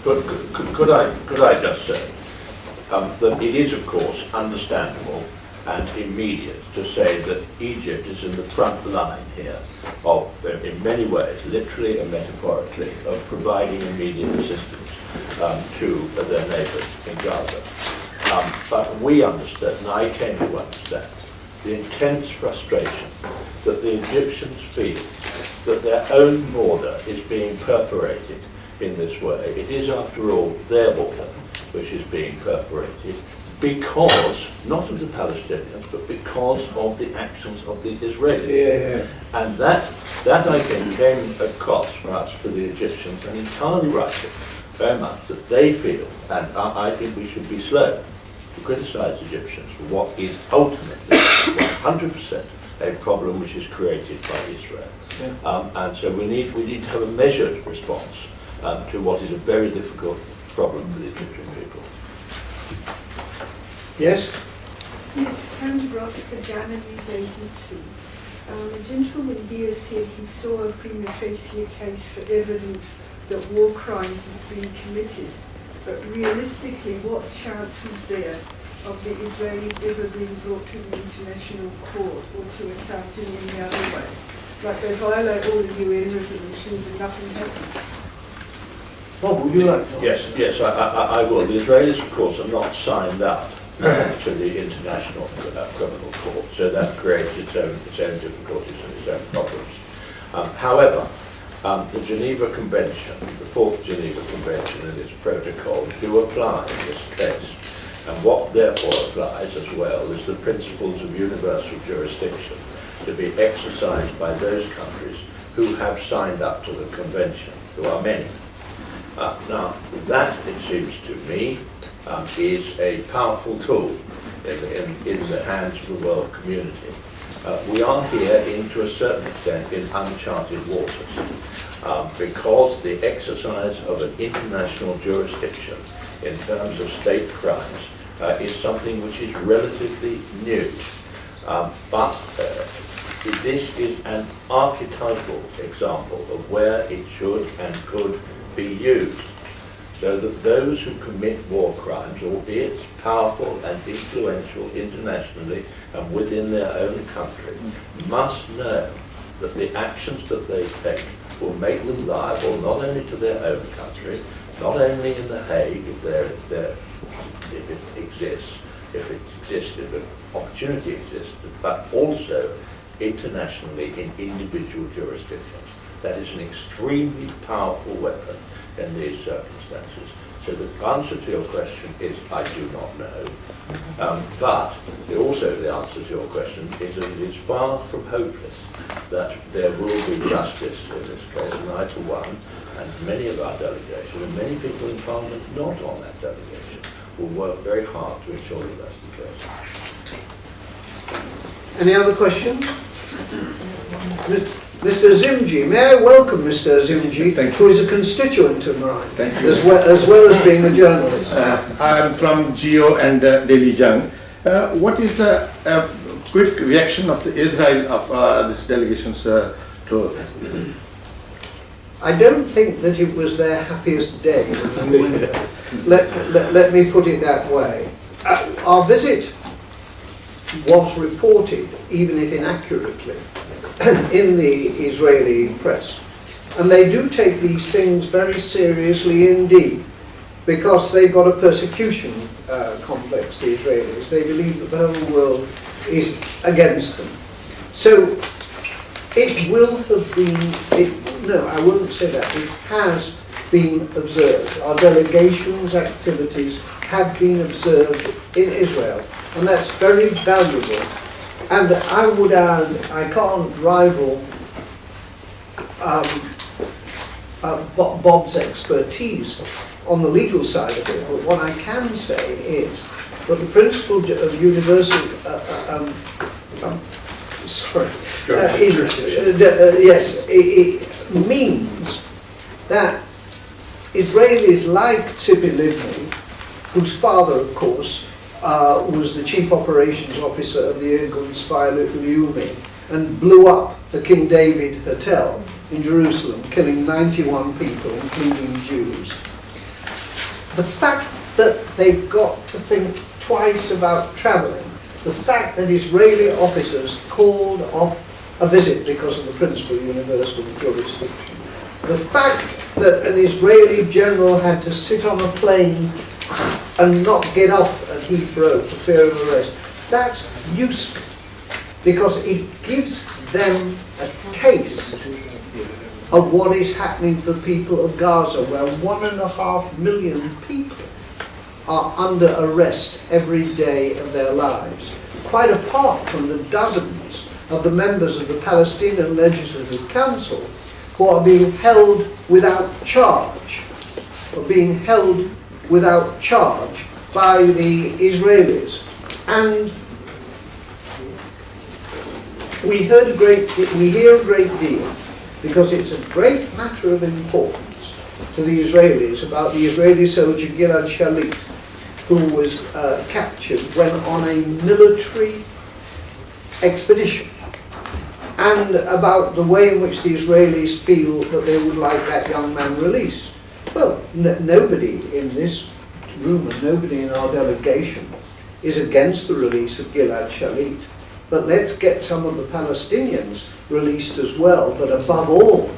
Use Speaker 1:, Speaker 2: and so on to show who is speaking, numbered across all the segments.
Speaker 1: Could I just say that it is, of course, understandable and immediate to say that Egypt is in the front line here of, in many ways, literally and metaphorically, of providing immediate assistance to their neighbours in Gaza. But we understand, and I came to understand, the intense frustration that the Egyptians feel that their own border is being perforated in this way. It is, after all, their border which is being perforated because, not of the Palestinians, but because of the actions of the Israelis.
Speaker 2: Yeah.
Speaker 1: And that I think came at cost for us, for the Egyptians, and entirely rightly, very much, that they feel, and I think we should be slow to criticise Egyptians for what is ultimately 100% a problem which is created by Israel. Yeah. And so we need to have a measured response to what is a very difficult problem for the Egyptian people.
Speaker 2: Yes?
Speaker 3: Yes, Andrew Ross, the Ghana News Agency. A gentleman here said he saw a prima facie case for evidence that war crimes have been committed. But realistically, what chance is there of the Israelis ever being brought to the international court or to account in any other way? Like they violate all the UN resolutions and nothing happens.
Speaker 2: Bob, would you like to?
Speaker 1: Yes, I will. The Israelis, of course, are not signed up to the International Criminal Court, so that creates its own difficulties and its own problems. However, the Geneva Convention, the Fourth Geneva Convention and its protocol do apply in this case. And what therefore applies as well is the principles of universal jurisdiction to be exercised by those countries who have signed up to the convention, who are many. Now, that, it seems to me, is a powerful tool in the hands of the world community. We are here, to a certain extent, in uncharted waters, because the exercise of an international jurisdiction in terms of state crimes is something which is relatively new. But this is an archetypal example of where it should and could be used, so that those who commit war crimes, albeit powerful and influential internationally and within their own country, must know that the actions that they take will make them liable not only to their own country, not only in The Hague, if it exists, if the opportunity exists, but also internationally in individual jurisdictions. That is an extremely powerful weapon in these circumstances. So the answer to your question is, I do not know. But also the answer to your question is that it is far from hopeless that there will be justice in this case, and I, for one, and many of our delegation, and many people in Parliament not on that delegation, will work very hard to ensure that that's the case.
Speaker 2: Any other questions? Mr. Zimji, may I welcome Mr. Zimji, who is a constituent of mine, as well as being a journalist.
Speaker 4: I am from Geo and Daily Jung. What is the quick reaction of the Israel of this delegation's tour?
Speaker 2: I don't think that it was their happiest day when we went there. Let me put it that way. Our visit was reported, even if inaccurately, in the Israeli press. And they do take these things very seriously indeed, because they've got a persecution complex, the Israelis. They believe that the whole world is against them. So it will have been, no, I wouldn't say that, it has been observed. Our delegation's activities have been observed in Israel, and that's very valuable. And I would add, I can't rival Bob's expertise on the legal side of it, but what I can say is that the principle of universal, yes, it means that Israelis like Tzipi Livni, whose father, of course, was the chief operations officer of the Irgun Spy Leumi and blew up the King David Hotel in Jerusalem, killing 91 people, including Jews. The fact that they've got to think twice about travelling, the fact that Israeli officers called off a visit because of the principal universal jurisdiction, the fact that an Israeli general had to sit on a plane and not get off at Heathrow for fear of arrest, that's useful because it gives them a taste of what is happening to the people of Gaza, where 1.5 million people are under arrest every day of their lives, quite apart from the dozens of the members of the Palestinian Legislative Council who are being held without charge, by the Israelis. And we hear a great deal, because it's a great matter of importance to the Israelis, about the Israeli soldier Gilad Shalit, who was captured when on a military expedition, and about the way in which the Israelis feel that they would like that young man released. Well, nobody in this room and nobody in our delegation is against the release of Gilad Shalit. But let's get some of the Palestinians released as well. But above all,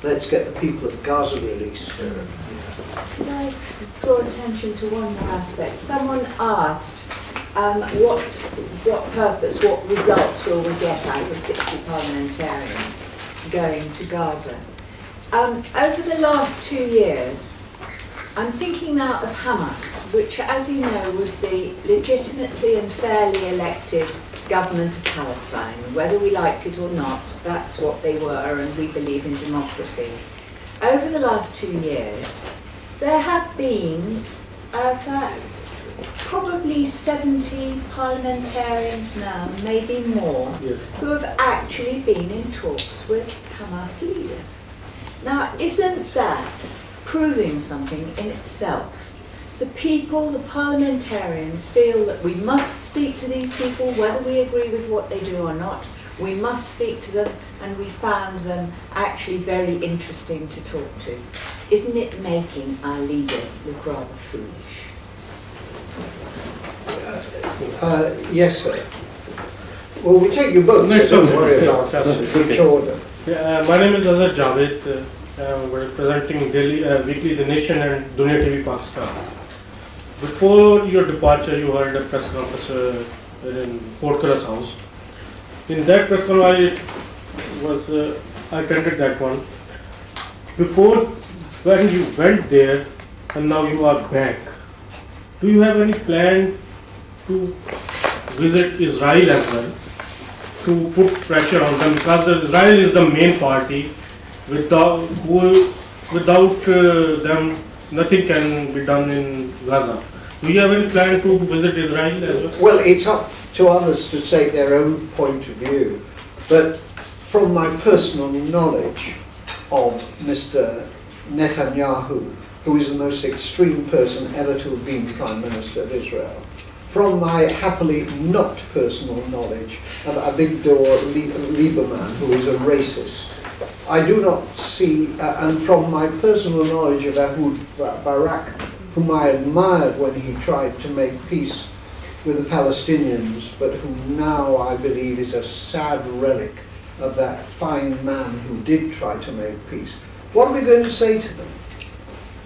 Speaker 2: let's get the people of Gaza released.
Speaker 5: Can I draw attention to one more aspect? Someone asked what purpose, what results will we get out of 60 parliamentarians going to Gaza? Over the last 2 years, I'm thinking now of Hamas, which, as you know, was the legitimately and fairly elected government of Palestine. Whether we liked it or not, that's what they were, and we believe in democracy. Over the last 2 years, there have been probably 70 parliamentarians now, maybe more, who have actually been in talks with Hamas leaders. Now, isn't that proving something in itself? The people, the parliamentarians, feel that we must speak to these people, whether we agree with what they do or not. We must speak to them, and we found them actually very interesting to talk to. Isn't it making our leaders look rather foolish?
Speaker 2: Yes, sir. Well, we take your book, so don't worry about which order.
Speaker 6: Yeah, my name is Azhar Javed. We're representing Daily Weekly, The Nation, and Dunya TV Pakistan. Before your departure, you held a press conference in Port Kras House. In that press conference, I attended that one. Before, when you went there, and now you are back, do you have any plan to visit Israel as well, to put pressure on them? Because Israel is the main party. Without them, nothing can be done in Gaza. Do you have any plan to visit Israel as well?
Speaker 2: Well, it's up to others to take their own point of view. But from my personal knowledge of Mr. Netanyahu, who is the most extreme person ever to have been Prime Minister of Israel, from my happily not personal knowledge of Avigdor Lieberman, who is a racist, I do not see, and from my personal knowledge of Ehud Barak, whom I admired when he tried to make peace with the Palestinians, but who now I believe is a sad relic of that fine man who did try to make peace. What are we going to say to them?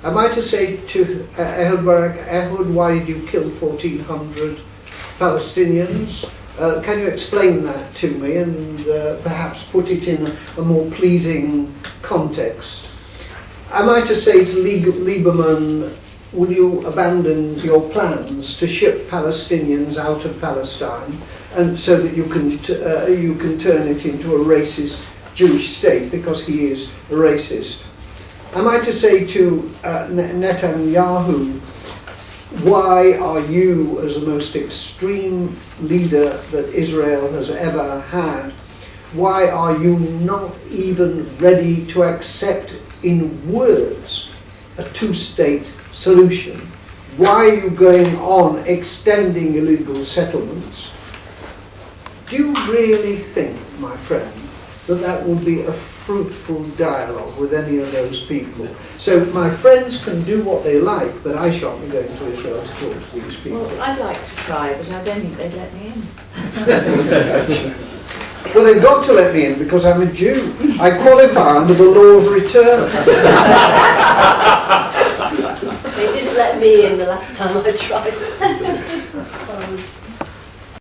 Speaker 2: Am I to say to Ehud Barak, Ehud, why did you kill 1,400 Palestinians? Can you explain that to me and perhaps put it in a more pleasing context? Am I to say to Lieberman, will you abandon your plans to ship Palestinians out of Palestine, and so that you can turn it into a racist Jewish state because he is a racist? Am I to say to Netanyahu, why are you, as the most extreme leader that Israel has ever had, why are you not even ready to accept in words a two-state solution? Why are you going on extending illegal settlements? Do you really think, my friend, that that would be a fruitful dialogue with any of those people. So my friends can do what they like, but I shan't be going to Israel to talk to these people.
Speaker 5: Well, I'd like to try, but I don't think they'd let me in.
Speaker 2: Well, they've got to let me in because I'm a Jew. I qualify under the law of return.
Speaker 7: They didn't let me in the last time I tried.